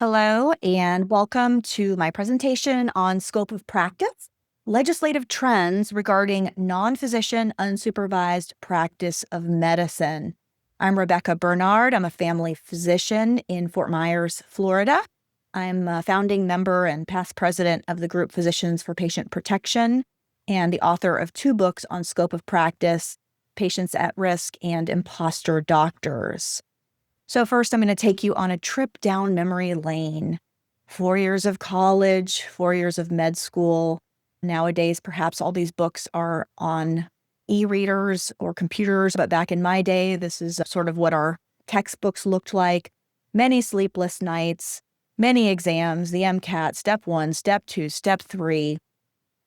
Hello, and welcome to my presentation on scope of practice, legislative trends regarding non-physician unsupervised practice of medicine. I'm Rebekah Bernard. I'm a family physician in Fort Myers, Florida. I'm a founding member and past president of the group Physicians for Patient Protection and the author of 2 books on scope of practice, Patients at Risk and Imposter Doctors. So first, I'm going to take you on a trip down memory lane. 4 years of college, 4 years of med school. Nowadays, perhaps all these books are on e-readers or computers, but back in my day, this is sort of what our textbooks looked like. Many sleepless nights, many exams, the MCAT, step 1, step 2, step 3,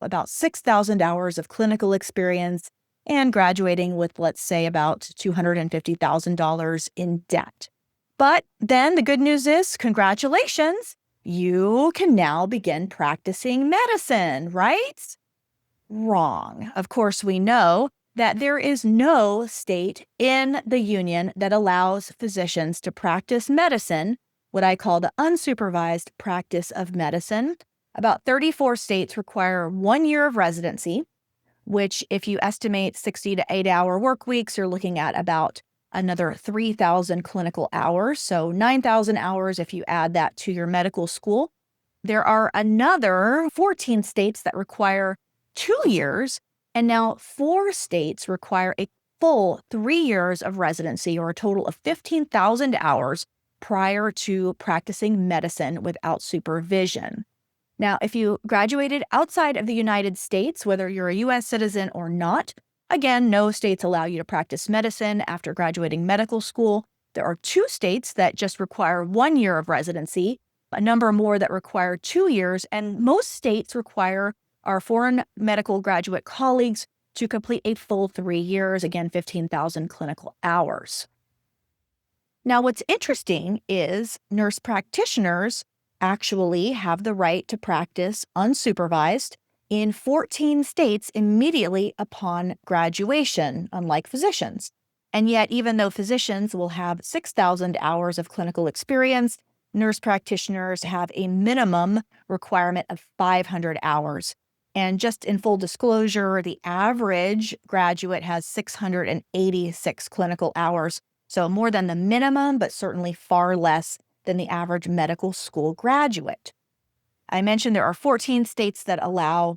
about 6,000 hours of clinical experience, and graduating with, let's say, about $250,000 in debt. But then the good news is, congratulations, you can now begin practicing medicine, right? Wrong. Of course, we know that there is no state in the union that allows physicians to practice medicine, what I call the unsupervised practice of medicine. About 34 states require 1 year of residency, which if you estimate 60 to 8-hour work weeks, you're looking at about another 3,000 clinical hours. So 9,000 hours if you add that to your medical school. There are another 14 states that require 2 years, and now 4 states require a full 3 years of residency, or a total of 15,000 hours prior to practicing medicine without supervision. Now, if you graduated outside of the United States, whether you're a U.S. citizen or not, again, no states allow you to practice medicine after graduating medical school. There are 2 states that just require 1 year of residency, a number more that require 2 years, and most states require our foreign medical graduate colleagues to complete a full 3 years, again, 15,000 clinical hours. Now, what's interesting is nurse practitioners actually have the right to practice unsupervised in 14 states immediately upon graduation, unlike physicians. And yet, even though physicians will have 6,000 hours of clinical experience, nurse practitioners have a minimum requirement of 500 hours. And just in full disclosure, the average graduate has 686 clinical hours. So more than the minimum, but certainly far less than the average medical school graduate. I mentioned there are 14 states that allow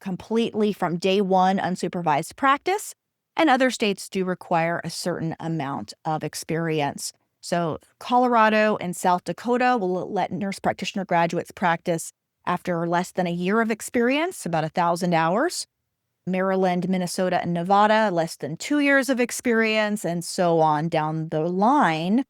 completely from day 1 unsupervised practice, and other states do require a certain amount of experience. So Colorado and South Dakota will let nurse practitioner graduates practice after less than a year of experience, about 1,000 hours. Maryland, Minnesota, and Nevada, less than 2 years of experience, and so on down the line.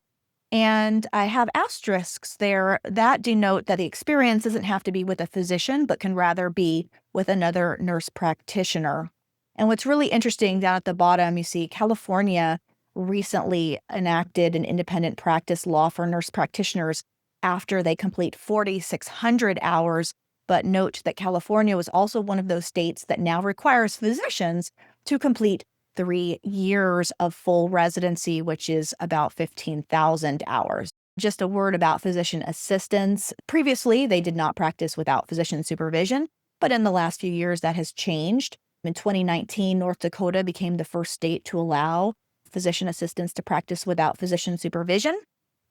And I have asterisks there that denote that the experience doesn't have to be with a physician, but can rather be with another nurse practitioner. And what's really interesting, down at the bottom, you see California recently enacted an independent practice law for nurse practitioners after they complete 4,600 hours. But note that California was also one of those states that now requires physicians to complete 3 years of full residency, which is about 15,000 hours. Just a word about physician assistants. Previously, they did not practice without physician supervision, but in the last few years, that has changed. In 2019, North Dakota became the first state to allow physician assistants to practice without physician supervision,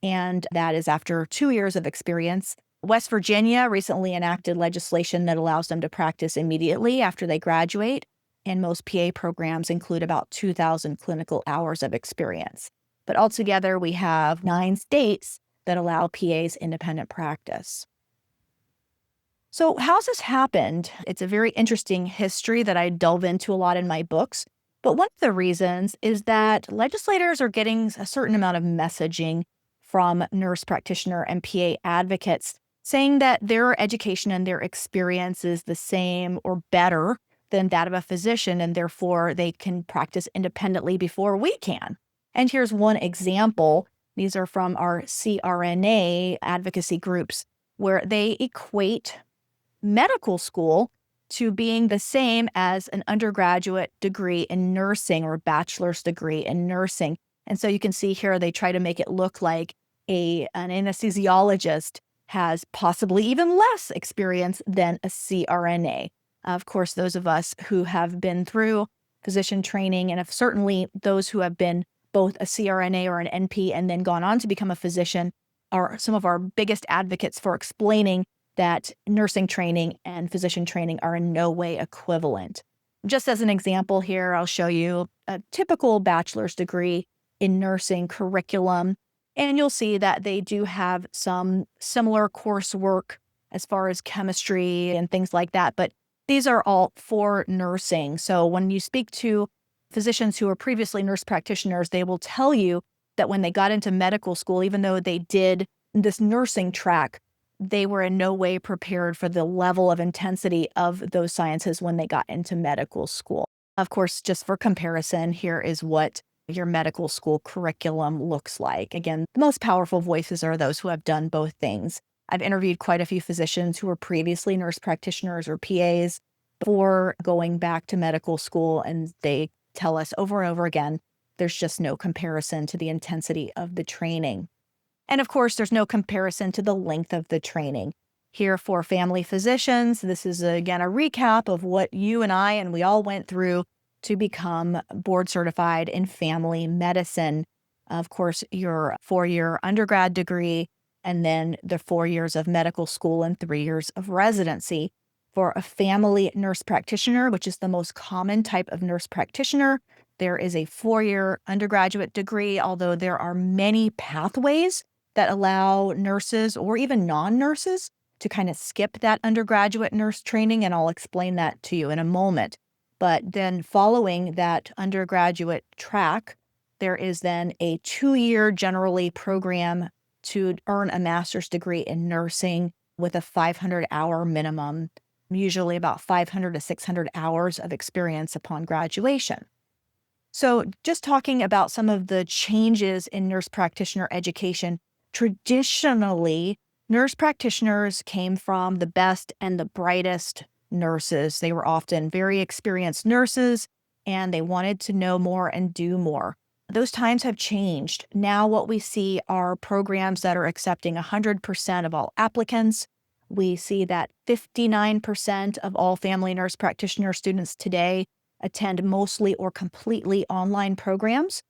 and that is after 2 years of experience. West Virginia recently enacted legislation that allows them to practice immediately after they graduate, and most PA programs include about 2,000 clinical hours of experience. But altogether, we have 9 states that allow PAs independent practice. So how's this happened? It's a very interesting history that I delve into a lot in my books. But one of the reasons is that legislators are getting a certain amount of messaging from nurse practitioner and PA advocates saying that their education and their experience is the same or better than that of a physician, and therefore they can practice independently before we can. And here's one example. These are from our CRNA advocacy groups, where they equate medical school to being the same as an undergraduate degree in nursing or bachelor's degree in nursing. And so you can see here, they try to make it look like an anesthesiologist has possibly even less experience than a CRNA. Of course, those of us who have been through physician training, and certainly those who have been both a CRNA or an NP and then gone on to become a physician, are some of our biggest advocates for explaining that nursing training and physician training are in no way equivalent. Just as an example here, I'll show you a typical bachelor's degree in nursing curriculum, and you'll see that they do have some similar coursework as far as chemistry and things like that, but these are all for nursing. So when you speak to physicians who are previously nurse practitioners, they will tell you that when they got into medical school, even though they did this nursing track, they were in no way prepared for the level of intensity of those sciences when they got into medical school. Of course, just for comparison, here is what your medical school curriculum looks like. Again, the most powerful voices are those who have done both things. I've interviewed quite a few physicians who were previously nurse practitioners or PAs before going back to medical school, and they tell us over and over again, there's just no comparison to the intensity of the training. And of course, there's no comparison to the length of the training. Here for family physicians, this is again a recap of what you and I and we all went through to become board certified in family medicine. Of course, your 4-year undergrad degree, and then the 4 years of medical school and 3 years of residency. For a family nurse practitioner, which is the most common type of nurse practitioner, there is a 4-year undergraduate degree, although there are many pathways that allow nurses or even non-nurses to kind of skip that undergraduate nurse training, and I'll explain that to you in a moment. But then following that undergraduate track, there is then a 2-year generally program to earn a master's degree in nursing with a 500-hour minimum, usually about 500 to 600 hours of experience upon graduation. So just talking about some of the changes in nurse practitioner education, traditionally, nurse practitioners came from the best and the brightest nurses. They were often very experienced nurses, and they wanted to know more and do more. Those times have changed. Now what we see are programs that are accepting 100% of all applicants. We see that 59% of all family nurse practitioner students today attend mostly or completely online programs.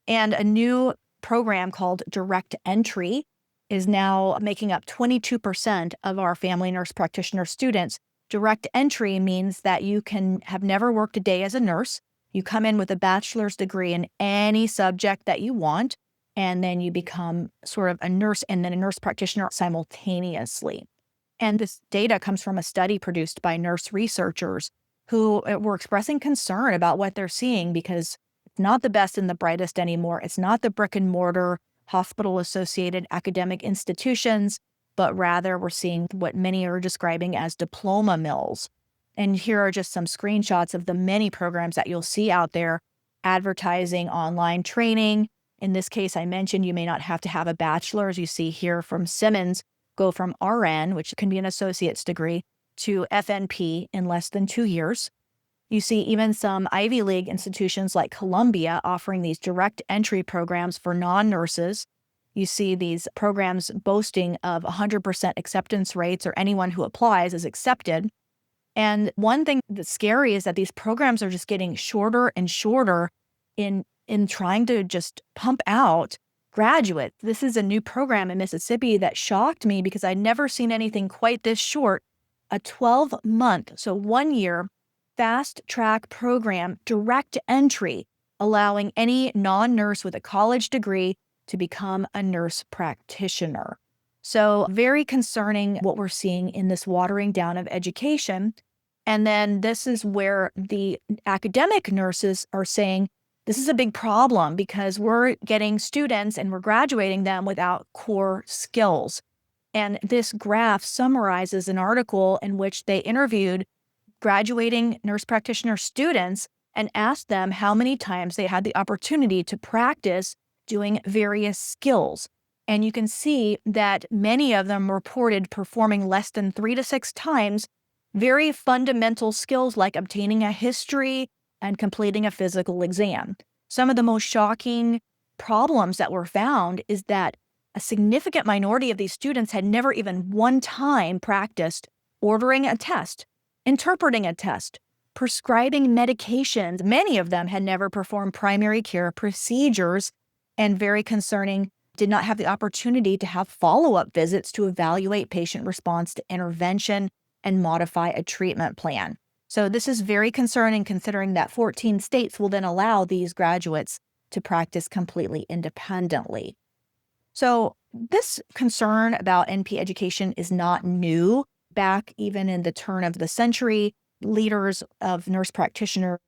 And a new program called Direct Entry is now making up 22% of our family nurse practitioner students. Direct Entry means that you can have never worked a day as a nurse. You come in with a bachelor's degree in any subject that you want, and then you become sort of a nurse and then a nurse practitioner simultaneously. And this data comes from a study produced by nurse researchers who were expressing concern about what they're seeing, because it's not the best and the brightest anymore. It's not the brick and mortar hospital-associated academic institutions, but rather we're seeing what many are describing as diploma mills. And here are just some screenshots of the many programs that you'll see out there advertising online training. In this case, I mentioned you may not have to have a bachelor's. You see here from Simmons, go from RN, which can be an associate's degree, to FNP in less than 2 years. You see even some Ivy League institutions like Columbia offering these direct entry programs for non-nurses. You see these programs boasting of 100% acceptance rates, or anyone who applies is accepted. And one thing that's scary is that these programs are just getting shorter and shorter in trying to just pump out graduates. This is a new program in Mississippi that shocked me because I'd never seen anything quite this short. A 12-month, so 1 year, fast track program, direct entry, allowing any non-nurse with a college degree to become a nurse practitioner. So very concerning what we're seeing in this watering down of education. And then this is where the academic nurses are saying, this is a big problem because we're getting students and we're graduating them without core skills. And this graph summarizes an article in which they interviewed graduating nurse practitioner students and asked them how many times they had the opportunity to practice doing various skills. And you can see that many of them reported performing less than 3 to 6 times very fundamental skills like obtaining a history and completing a physical exam. Some of the most shocking problems that were found is that a significant minority of these students had never even one time practiced ordering a test, interpreting a test, prescribing medications. Many of them had never performed primary care procedures, and very concerning, did not have the opportunity to have follow-up visits to evaluate patient response to intervention and modify a treatment plan. So this is very concerning, considering that 14 states will then allow these graduates to practice completely independently. So this concern about NP education is not new. Back even in the turn of the century, leaders of nurse practitioner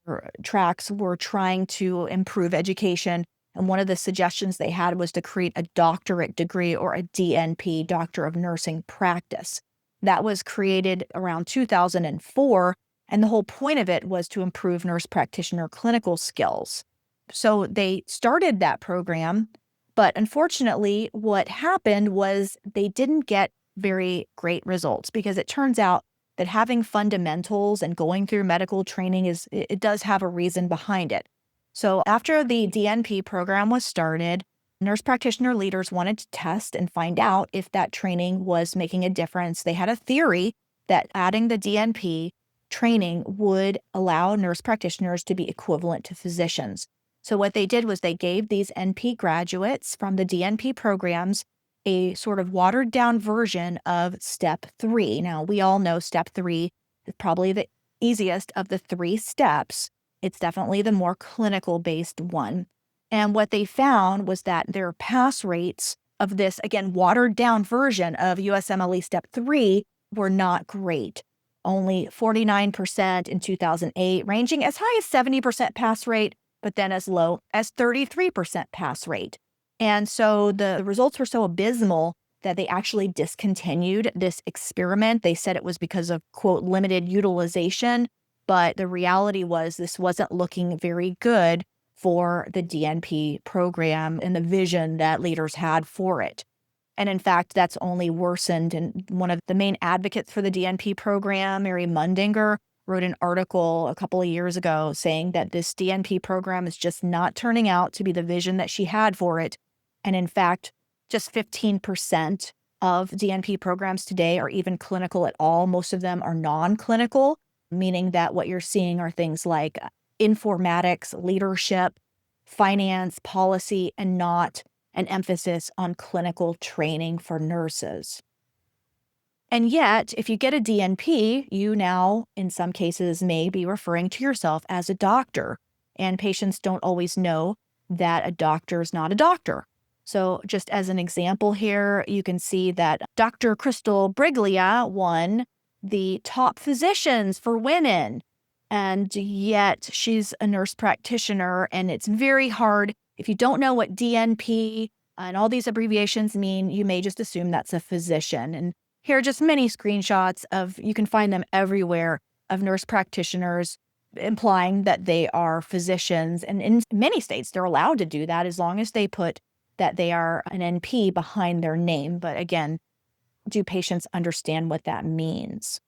tracks were trying to improve education. And one of the suggestions they had was to create a doctorate degree, or a DNP, Doctor of Nursing Practice. That was created around 2004. And the whole point of it was to improve nurse practitioner clinical skills. So they started that program. But unfortunately, what happened was they didn't get very great results, because it turns out that having fundamentals and going through medical training it does have a reason behind it. So after the DNP program was started, nurse practitioner leaders wanted to test and find out if that training was making a difference. They had a theory that adding the DNP training would allow nurse practitioners to be equivalent to physicians. So what they did was they gave these NP graduates from the DNP programs a sort of watered down version of step 3. Now, we all know step 3 is probably the easiest of the 3 steps. It's definitely the more clinical based one. And what they found was that their pass rates of this, again, watered down version of USMLE step 3 were not great. Only 49% in 2008, ranging as high as 70% pass rate, but then as low as 33% pass rate. And so the results were so abysmal that they actually discontinued this experiment. They said it was because of, quote, limited utilization, but the reality was this wasn't looking very good for the DNP program and the vision that leaders had for it. And in fact, that's only worsened. And one of the main advocates for the DNP program, Mary Mundinger, wrote an article a couple of years ago saying that this DNP program is just not turning out to be the vision that she had for it. And in fact, just 15% of DNP programs today are even clinical at all. Most of them are non-clinical, meaning that what you're seeing are things like informatics, leadership, finance, policy, and not an emphasis on clinical training for nurses. And yet, if you get a DNP, you now, in some cases, may be referring to yourself as a doctor. And patients don't always know that a doctor is not a doctor. So just as an example here, you can see that Dr. Crystal Briglia won the top physicians for women. And yet she's a nurse practitioner, and it's very hard. If you don't know what DNP and all these abbreviations mean, you may just assume that's a physician. And here are just many screenshots you can find them everywhere, of nurse practitioners implying that they are physicians. And in many states, they're allowed to do that as long as they put that they are an NP behind their name. But again, do patients understand what that means?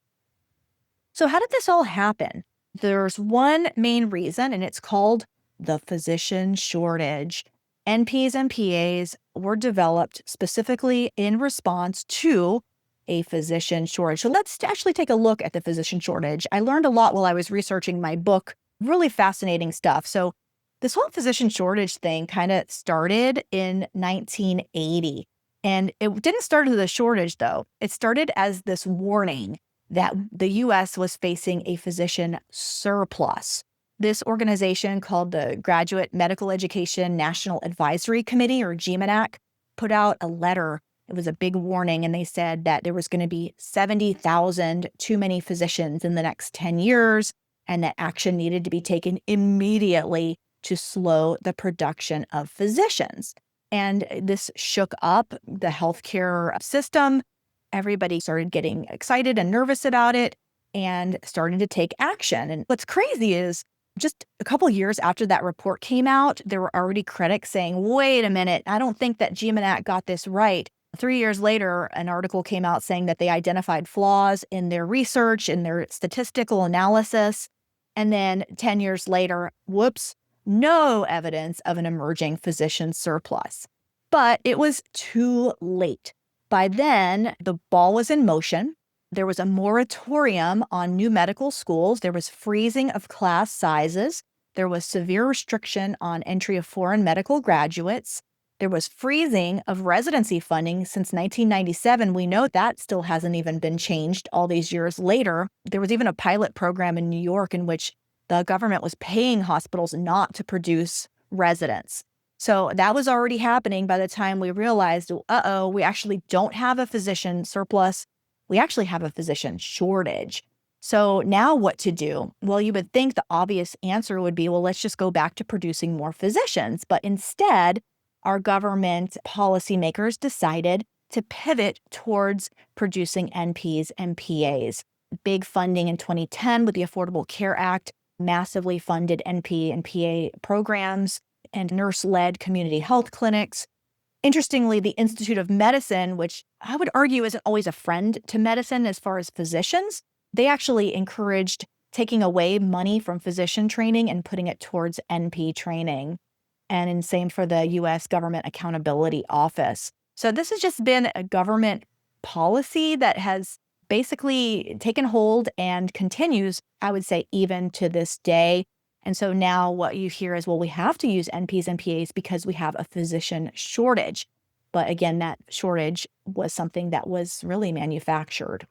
So how did this all happen? There's one main reason, and it's called the physician shortage. NPs and PAs were developed specifically in response to a physician shortage. So let's actually take a look at the physician shortage. I learned a lot while I was researching my book, really fascinating stuff. So this whole physician shortage thing kind of started in 1980. And it didn't start as a shortage, though. It started as this warning that the U.S. was facing a physician surplus. This organization, called the Graduate Medical Education National Advisory Committee, or GMANAC, put out a letter. It was a big warning, and they said that there was going to be 70,000 too many physicians in the next 10 years, and that action needed to be taken immediately to slow the production of physicians. And this shook up the healthcare system. Everybody started getting excited and nervous about it and starting to take action. And what's crazy is just a couple years after that report came out, there were already critics saying, wait a minute, I don't think that GMANAC got this right. 3 years later, an article came out saying that they identified flaws in their research, in their statistical analysis. And then 10 years later, whoops, no evidence of an emerging physician surplus. But it was too late. By then, the ball was in motion. There was a moratorium on new medical schools. There was freezing of class sizes. There was severe restriction on entry of foreign medical graduates. There was freezing of residency funding since 1997. We know that still hasn't even been changed all these years later. There was even a pilot program in New York in which the government was paying hospitals not to produce residents. So that was already happening by the time we realized, we actually don't have a physician surplus. We actually have a physician shortage. So now what to do? Well, you would think the obvious answer would be, well, let's just go back to producing more physicians. But instead, our government policymakers decided to pivot towards producing NPs and PAs. Big funding in 2010 with the Affordable Care Act, massively funded NP and PA programs, and nurse-led community health clinics. Interestingly, the Institute of Medicine, which I would argue isn't always a friend to medicine as far as physicians, they actually encouraged taking away money from physician training and putting it towards NP training. And same for the U.S. Government Accountability Office. So this has just been a government policy that has basically taken hold and continues, I would say, even to this day. And so now what you hear is, well, we have to use NPs and PAs because we have a physician shortage. But again, that shortage was something that was really manufactured.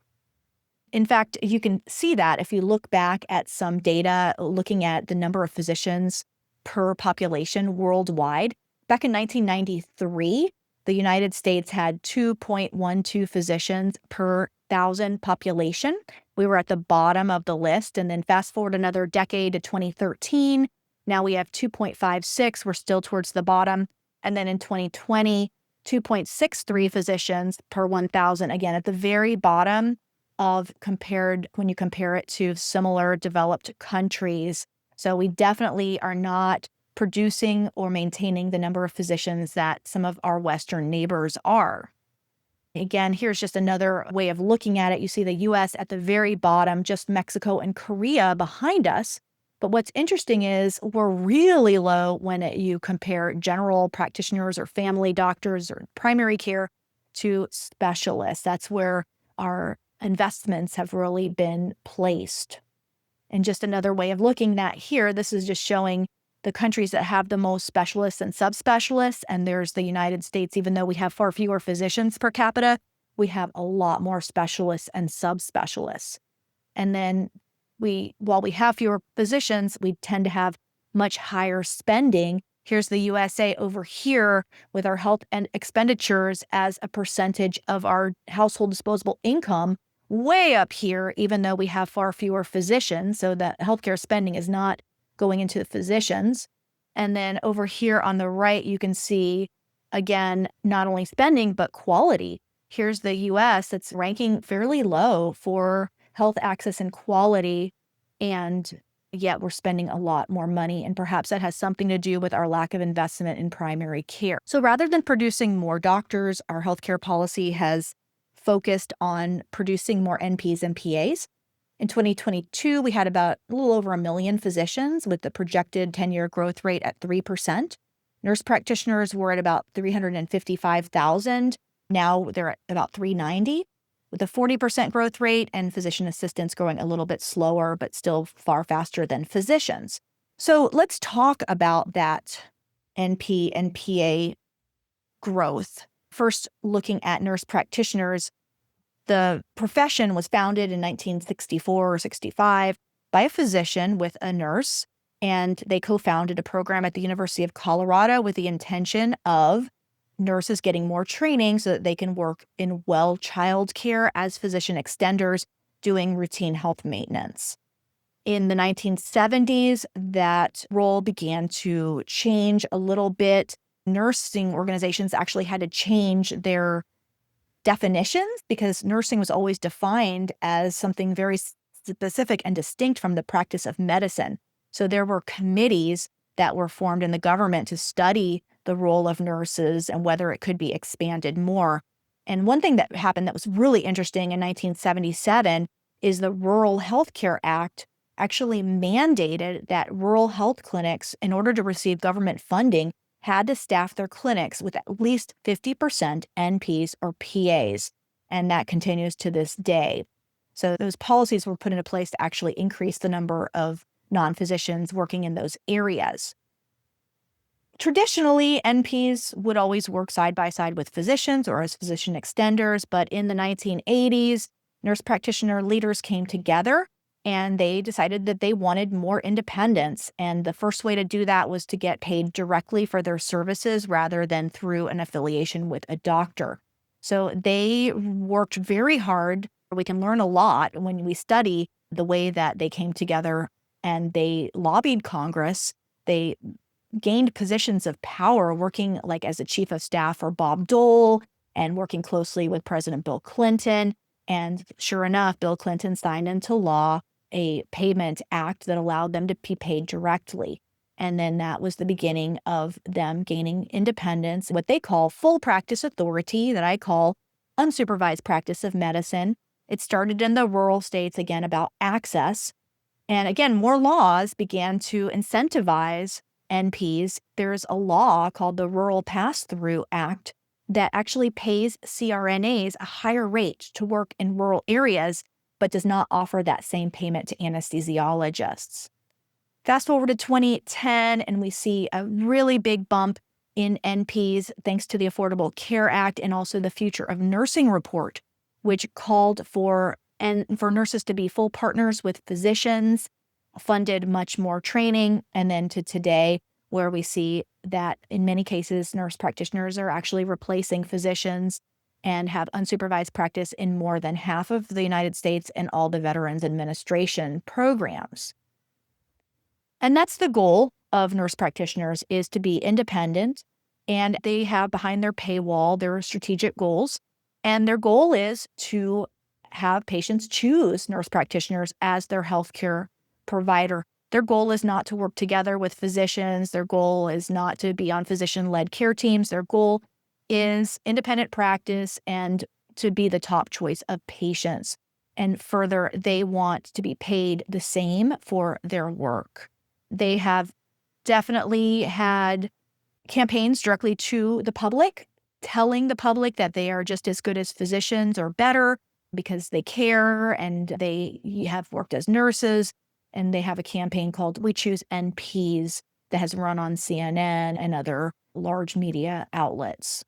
In fact, you can see that if you look back at some data looking at the number of physicians per population worldwide. Back in 1993, the United States had 2.12 physicians per 1,000 population. We were at the bottom of the list. And then fast forward another decade to 2013. Now we have 2.56. We're still towards the bottom. And then in 2020, 2.63 physicians per 1,000. Again, at the very bottom of when you compare it to similar developed countries. So we definitely are not producing or maintaining the number of physicians that some of our Western neighbors are. Again, here's just another way of looking at it. You see the U.S. at the very bottom, just Mexico and Korea behind us. But what's interesting is we're really low when you compare general practitioners or family doctors or primary care to specialists. That's where our investments have really been placed. And just another way of looking at here, this is just showing the countries that have the most specialists and subspecialists. And there's the United States. Even though we have far fewer physicians per capita, we have a lot more specialists and subspecialists. And then while we have fewer physicians, we tend to have much higher spending. Here's the USA over here with our health and expenditures as a percentage of our household disposable income. Way up here, even though we have far fewer physicians, so that healthcare spending is not going into the physicians. And then over here on the right, you can see, again, not only spending, but quality. Here's the US that's ranking fairly low for health access and quality, and yet we're spending a lot more money, and perhaps that has something to do with our lack of investment in primary care. So rather than producing more doctors, our healthcare policy has focused on producing more NPs and PAs. In 2022, we had about a little over 1 million physicians with the projected 10-year growth rate at 3%. Nurse practitioners were at about 355,000. Now they're at about 390 with a 40% growth rate, and physician assistants growing a little bit slower, but still far faster than physicians. So let's talk about that NP and PA growth. First, looking at nurse practitioners, the profession was founded in 1964 or 65 by a physician with a nurse, and they co-founded a program at the University of Colorado with the intention of nurses getting more training so that they can work in well child care as physician extenders doing routine health maintenance. In the 1970s, that role began to change a little bit. Nursing organizations actually had to change their definitions because nursing was always defined as something very specific and distinct from the practice of medicine. So there were committees that were formed in the government to study the role of nurses and whether it could be expanded more. And one thing that happened that was really interesting in 1977 is the Rural Health Care Act actually mandated that rural health clinics, in order to receive government funding, had to staff their clinics with at least 50% NPs or PAs, and that continues to this day. So those policies were put into place to actually increase the number of non-physicians working in those areas. Traditionally, NPs would always work side by side with physicians or as physician extenders, but in the 1980s, nurse practitioner leaders came together and they decided that they wanted more independence. And the first way to do that was to get paid directly for their services rather than through an affiliation with a doctor. So they worked very hard. We can learn a lot when we study the way that they came together and they lobbied Congress. They gained positions of power working like as a chief of staff for Bob Dole and working closely with President Bill Clinton. And sure enough, Bill Clinton signed into law a payment act that allowed them to be paid directly. And then that was the beginning of them gaining independence, what they call full practice authority, that I call unsupervised practice of medicine. It started in the rural states, again, about access. And again, more laws began to incentivize NPs. There's a law called the Rural Pass-Through Act that actually pays CRNAs a higher rate to work in rural areas, but does not offer that same payment to anesthesiologists. Fast forward to 2010, and we see a really big bump in NPs thanks to the Affordable Care Act and also the Future of Nursing report, which called for nurses to be full partners with physicians, funded much more training, and then to today, where we see that in many cases, nurse practitioners are actually replacing physicians and have unsupervised practice in more than half of the United States and all the Veterans Administration programs. And that's the goal of nurse practitioners, is to be independent, and they have behind their paywall their strategic goals, and their goal is to have patients choose nurse practitioners as their healthcare provider. Their goal is not to work together with physicians. Their goal is not to be on physician-led care teams. Their goal is independent practice and to be the top choice of patients. And further, they want to be paid the same for their work. They have definitely had campaigns directly to the public, telling the public that they are just as good as physicians or better because they care and they have worked as nurses. And they have a campaign called We Choose NPs that has run on CNN and other large media outlets.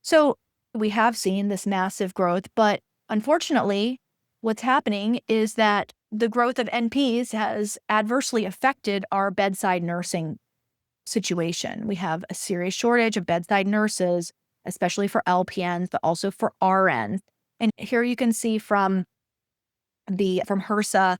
So we have seen this massive growth, but unfortunately, what's happening is that the growth of NPs has adversely affected our bedside nursing situation. We have a serious shortage of bedside nurses, especially for LPNs, but also for RNs. And here you can see from HRSA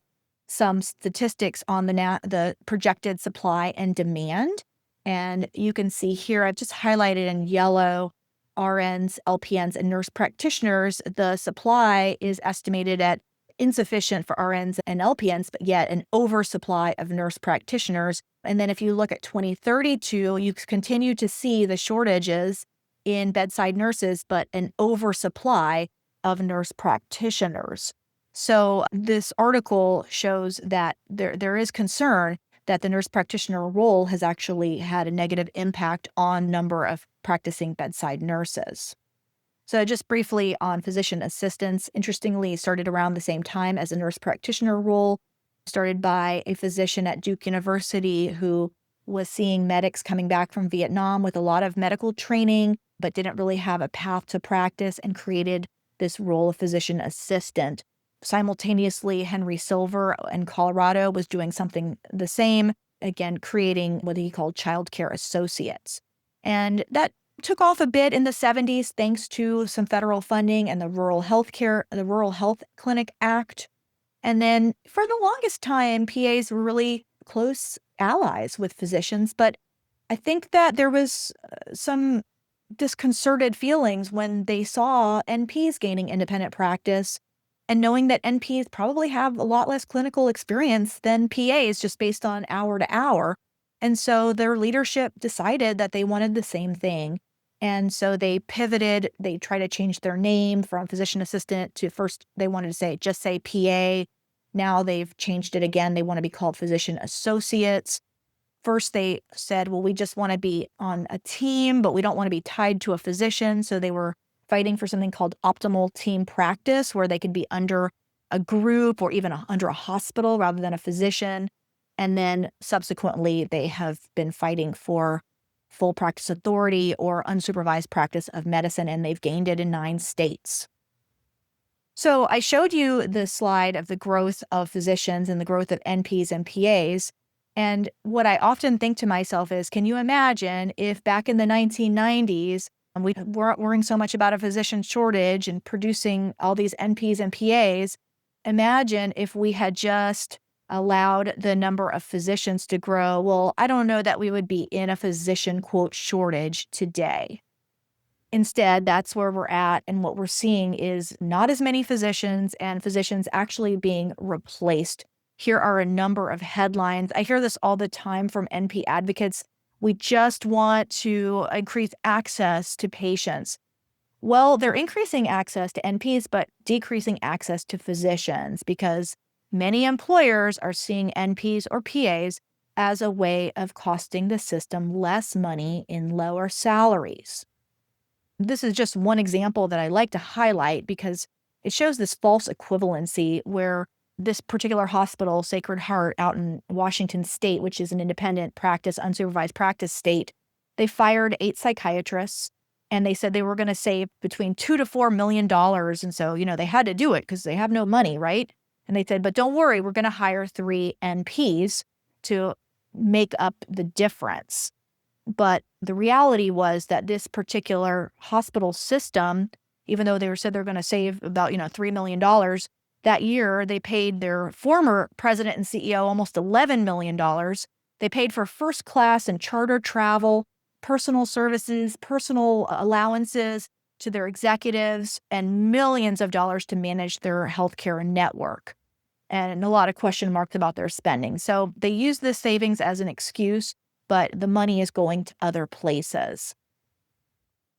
some statistics on the projected supply and demand. And you can see here, I've just highlighted in yellow RNs, LPNs, and nurse practitioners. The supply is estimated at insufficient for RNs and LPNs, but yet an oversupply of nurse practitioners. And then if you look at 2032, you continue to see the shortages in bedside nurses, but an oversupply of nurse practitioners. So this article shows that there is concern that the nurse practitioner role has actually had a negative impact on number of practicing bedside nurses. So just briefly on physician assistants, interestingly, started around the same time as a nurse practitioner role, started by a physician at Duke University who was seeing medics coming back from Vietnam with a lot of medical training, but didn't really have a path to practice and created this role of physician assistant. Simultaneously, Henry Silver in Colorado was doing something the same, again, creating what he called child care associates. And that took off a bit in the 70s thanks to some federal funding and the Rural Health Clinic Act. And then for the longest time, PAs were really close allies with physicians. But I think that there was some disconcerted feelings when they saw NPs gaining independent practice and knowing that NPs probably have a lot less clinical experience than PAs just based on hour to hour. And so their leadership decided that they wanted the same thing. And so they pivoted. They tried to change their name from physician assistant to first they wanted to just say PA. Now they've changed it again. They want to be called physician associates. First, they said, well, we just want to be on a team, but we don't want to be tied to a physician. So they were fighting for something called optimal team practice, where they could be under a group or even under a hospital rather than a physician. And then subsequently, they have been fighting for full practice authority or unsupervised practice of medicine, and they've gained it in 9 states. So I showed you the slide of the growth of physicians and the growth of NPs and PAs. And what I often think to myself is, can you imagine if back in the 1990s, we weren't worrying so much about a physician shortage and producing all these NPs and PAs? Imagine if we had just allowed the number of physicians to grow. Well, I don't know that we would be in a physician, quote, shortage today. Instead, that's where we're at. And what we're seeing is not as many physicians and physicians actually being replaced. Here are a number of headlines. I hear this all the time from NP advocates. We just want to increase access to patients. Well, they're increasing access to NPs, but decreasing access to physicians because many employers are seeing NPs or PAs as a way of costing the system less money in lower salaries. This is just one example that I like to highlight because it shows this false equivalency where this particular hospital, Sacred Heart, out in Washington State, which is an independent practice, unsupervised practice state, they fired 8 psychiatrists and they said they were going to save between $2 to $4 million. And so, they had to do it because they have no money, right? And they said, but don't worry, we're going to hire 3 NPs to make up the difference. But the reality was that this particular hospital system, even though they said they're going to save about, $3 million, that year they paid their former president and CEO almost $11 million. They paid for first class and charter travel, personal services, personal allowances to their executives, and millions of dollars to manage their healthcare network. And a lot of question marks about their spending. So they use this savings as an excuse, but the money is going to other places.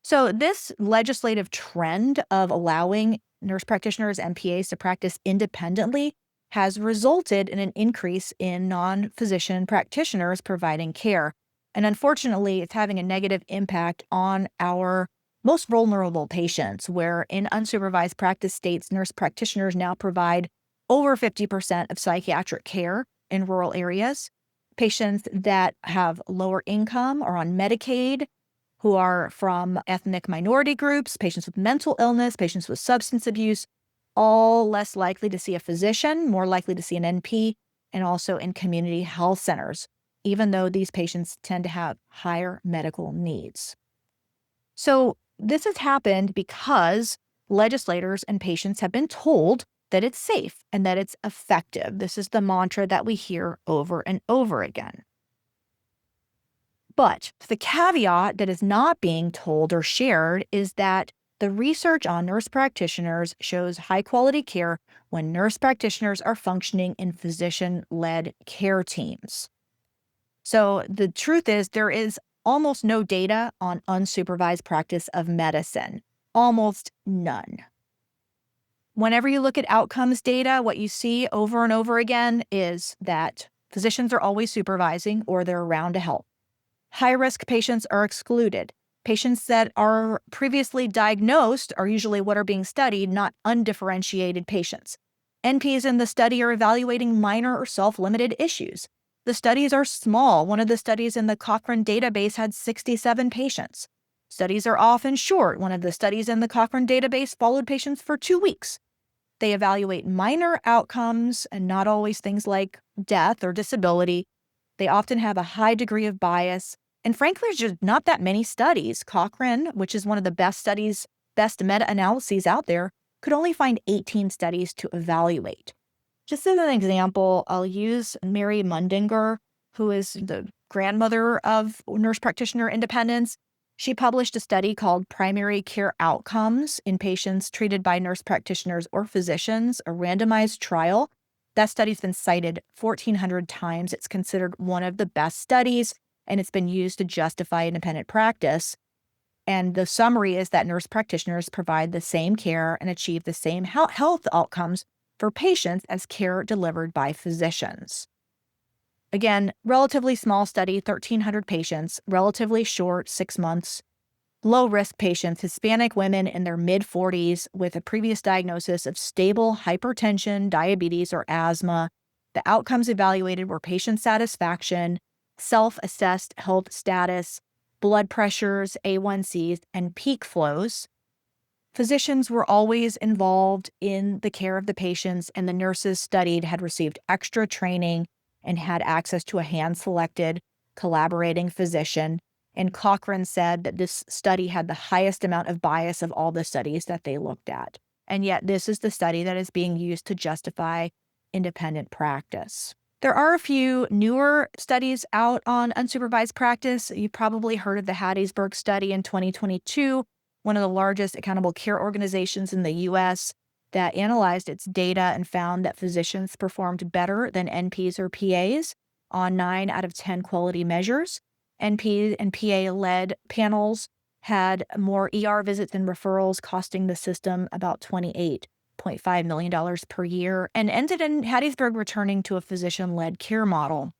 So this legislative trend of allowing nurse practitioners and PAs to practice independently has resulted in an increase in non-physician practitioners providing care. And unfortunately, it's having a negative impact on our most vulnerable patients, where in unsupervised practice states, nurse practitioners now provide over 50% of psychiatric care in rural areas. Patients that have lower income or on Medicaid, who are from ethnic minority groups, patients with mental illness, patients with substance abuse, all less likely to see a physician, more likely to see an NP, and also in community health centers, even though these patients tend to have higher medical needs. So this has happened because legislators and patients have been told that it's safe and that it's effective. This is the mantra that we hear over and over again. But the caveat that is not being told or shared is that the research on nurse practitioners shows high-quality care when nurse practitioners are functioning in physician-led care teams. So the truth is there is almost no data on unsupervised practice of medicine, almost none. Whenever you look at outcomes data, what you see over and over again is that physicians are always supervising or they're around to help. High-risk patients are excluded. Patients that are previously diagnosed are usually what are being studied, not undifferentiated patients. NPs in the study are evaluating minor or self-limited issues. The studies are small. One of the studies in the Cochrane database had 67 patients. Studies are often short. One of the studies in the Cochrane database followed patients for 2 weeks. They evaluate minor outcomes and not always things like death or disability. They often have a high degree of bias. And frankly, there's just not that many studies. Cochrane, which is one of the best studies, best meta-analyses out there, could only find 18 studies to evaluate. Just as an example, I'll use Mary Mundinger, who is the grandmother of nurse practitioner independence. She published a study called Primary Care Outcomes in Patients Treated by Nurse Practitioners or Physicians, a randomized trial. That study's been cited 1,400 times. It's considered one of the best studies, and it's been used to justify independent practice. And the summary is that nurse practitioners provide the same care and achieve the same health outcomes for patients as care delivered by physicians. Again, relatively small study, 1,300 patients, relatively short, 6 months. Low-risk patients, Hispanic women in their mid-40s with a previous diagnosis of stable hypertension, diabetes, or asthma. The outcomes evaluated were patient satisfaction, self-assessed health status, blood pressures, A1Cs, and peak flows. Physicians were always involved in the care of the patients, and the nurses studied had received extra training and had access to a hand-selected collaborating physician. And Cochrane said that this study had the highest amount of bias of all the studies that they looked at. And yet this is the study that is being used to justify independent practice. There are a few newer studies out on unsupervised practice. You've probably heard of the Hattiesburg study in 2022, one of the largest accountable care organizations in the U.S. that analyzed its data and found that physicians performed better than NPs or PAs on 9 out of 10 quality measures. NP and PA-led panels had more ER visits and referrals, costing the system about $28.5 million per year, and ended in Hattiesburg returning to a physician-led care model.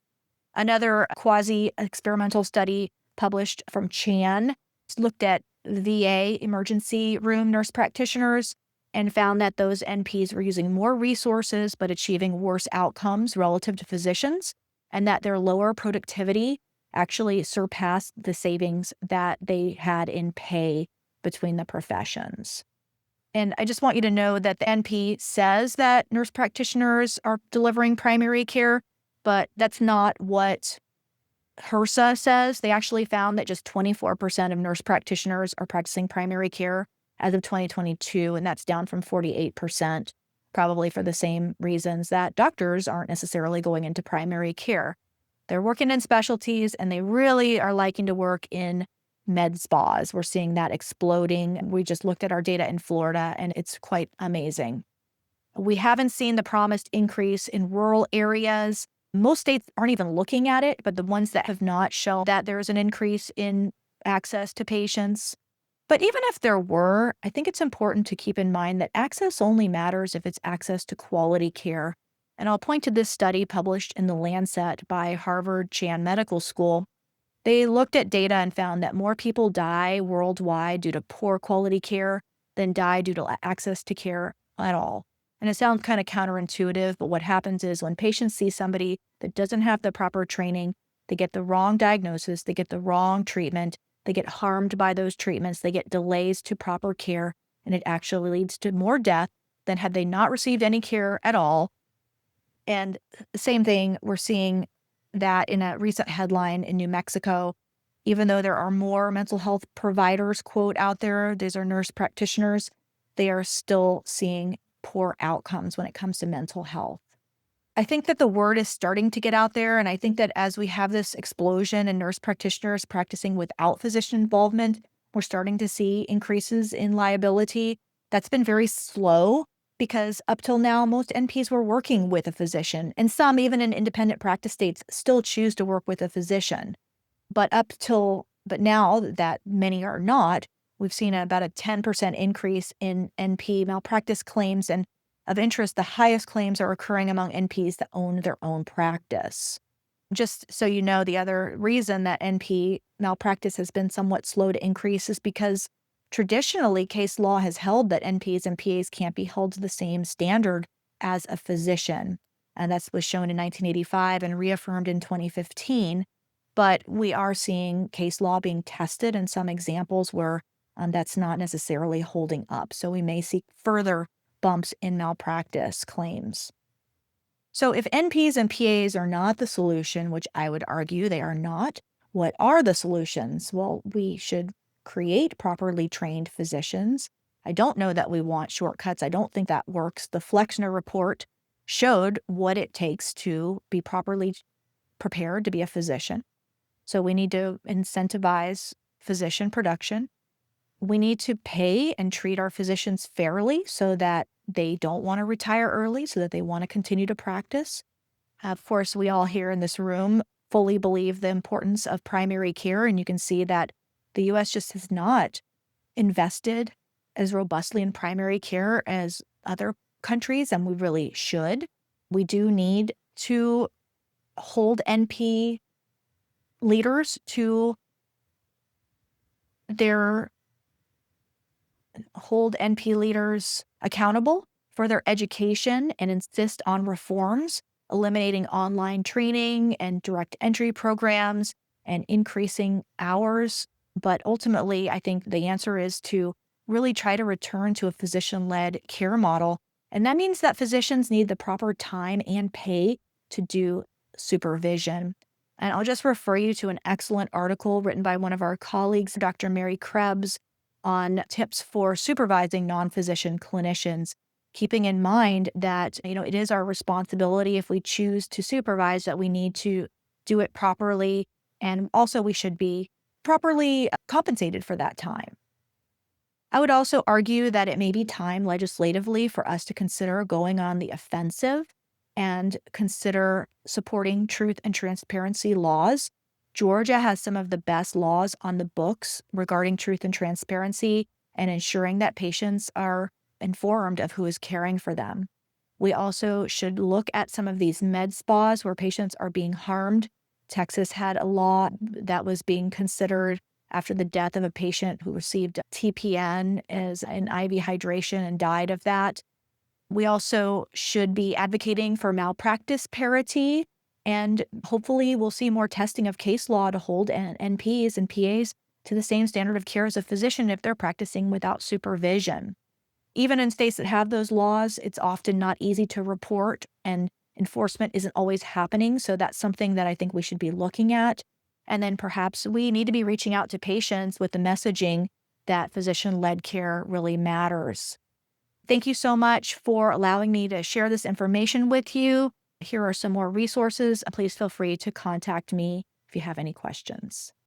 Another quasi-experimental study published from Chan looked at VA emergency room nurse practitioners and found that those NPs were using more resources but achieving worse outcomes relative to physicians, and that their lower productivity actually surpassed the savings that they had in pay between the professions. And I just want you to know that the NP says that nurse practitioners are delivering primary care, but that's not what HRSA says. They actually found that just 24% of nurse practitioners are practicing primary care as of 2022, and that's down from 48%, probably for the same reasons that doctors aren't necessarily going into primary care. They're working in specialties, and they really are liking to work in med spas. We're seeing that exploding. We just looked at our data in Florida, and it's quite amazing. We haven't seen the promised increase in rural areas. Most states aren't even looking at it, but the ones that have not shown that there's an increase in access to patients. But even if there were, I think it's important to keep in mind that access only matters if it's access to quality care. And I'll point to this study published in The Lancet by Harvard Chan Medical School. They looked at data and found that more people die worldwide due to poor quality care than die due to access to care at all. And it sounds kind of counterintuitive, but what happens is when patients see somebody that doesn't have the proper training, they get the wrong diagnosis, they get the wrong treatment, they get harmed by those treatments, they get delays to proper care, and it actually leads to more death than had they not received any care at all. And the same thing, we're seeing that in a recent headline in New Mexico. Even though there are more mental health providers, quote, out there, these are nurse practitioners, they are still seeing poor outcomes when it comes to mental health. I think that the word is starting to get out there, and I think that as we have this explosion in nurse practitioners practicing without physician involvement, we're starting to see increases in liability. That's been very slow because up till now, most NPs were working with a physician, and some, even in independent practice states, still choose to work with a physician. But now that many are not, we've seen about a 10% increase in NP malpractice claims, and of interest, the highest claims are occurring among NPs that own their own practice. Just so you know, the other reason that NP malpractice has been somewhat slow to increase is because traditionally case law has held that NPs and PAs can't be held to the same standard as a physician. And that was shown in 1985 and reaffirmed in 2015. But we are seeing case law being tested in some examples where that's not necessarily holding up. So we may see further bumps in malpractice claims. So if NPs and PAs are not the solution, which I would argue they are not, what are the solutions? Well, we should create properly trained physicians. I don't know that we want shortcuts. I don't think that works. The Flexner report showed what it takes to be properly prepared to be a physician. So we need to incentivize physician production. We need to pay and treat our physicians fairly so that they don't want to retire early, so that they want to continue to practice. Of course, we all here in this room fully believe the importance of primary care, and you can see that the U.S. just has not invested as robustly in primary care as other countries, and we really should. We do need to hold NP leaders to their hold NP leaders accountable for their education and insist on reforms, eliminating online training and direct entry programs and increasing hours. But ultimately, I think the answer is to really try to return to a physician led care model. And that means that physicians need the proper time and pay to do supervision. And I'll just refer you to an excellent article written by one of our colleagues, Dr. Mary Krebs, on tips for supervising non-physician clinicians, keeping in mind that, it is our responsibility if we choose to supervise that we need to do it properly. And also we should be properly compensated for that time. I would also argue that it may be time legislatively for us to consider going on the offensive and consider supporting truth and transparency laws. Georgia has some of the best laws on the books regarding truth and transparency and ensuring that patients are informed of who is caring for them. We also should look at some of these med spas where patients are being harmed. Texas had a law that was being considered after the death of a patient who received TPN as an IV hydration and died of that. We also should be advocating for malpractice parity, and hopefully we'll see more testing of case law to hold NPs and PAs to the same standard of care as a physician if they're practicing without supervision. Even in states that have those laws, it's often not easy to report and enforcement isn't always happening. So that's something that I think we should be looking at. And then perhaps we need to be reaching out to patients with the messaging that physician-led care really matters. Thank you so much for allowing me to share this information with you. Here are some more resources. Please feel free to contact me if you have any questions.